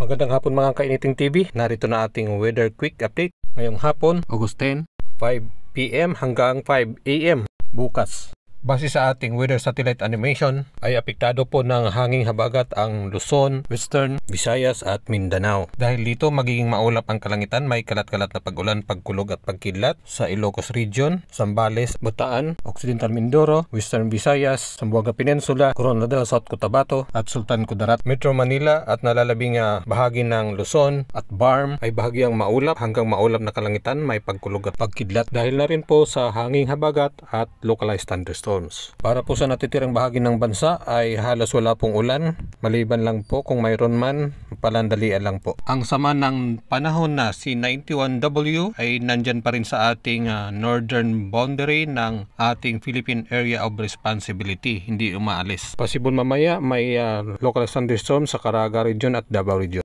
Magandang hapon mga kainiting TV. Narito na ating weather quick update. Ngayong hapon, August 10, 5 PM hanggang 5 AM bukas. Base sa ating weather satellite animation ay apektado po ng hanging habagat ang Luzon, Western, Visayas at Mindanao. Dahil dito magiging maulap ang kalangitan, may kalat-kalat na pag-ulan, pagkulog at pagkidlat sa Ilocos Region, Zambales, Bataan, Occidental Mindoro, Western Visayas, Zamboanga Peninsula, Coronadal, South Cotabato at Sultan Kudarat, Metro Manila at nalalabing bahagi ng Luzon at Barm ay bahagyang maulap hanggang maulap na kalangitan, may pagkulog at pagkidlat dahil na rin po sa hanging habagat at localized thunderstorms. Para po sa natitirang bahagi ng bansa ay halos wala pong ulan, maliban lang po kung mayroon man, palandalian lang po. Ang sama ng panahon na si 91W ay nandyan pa rin sa ating northern boundary ng ating Philippine Area of Responsibility, hindi umaalis. Possible mamaya may localized thunderstorm sa Caraga Region at Davao Region.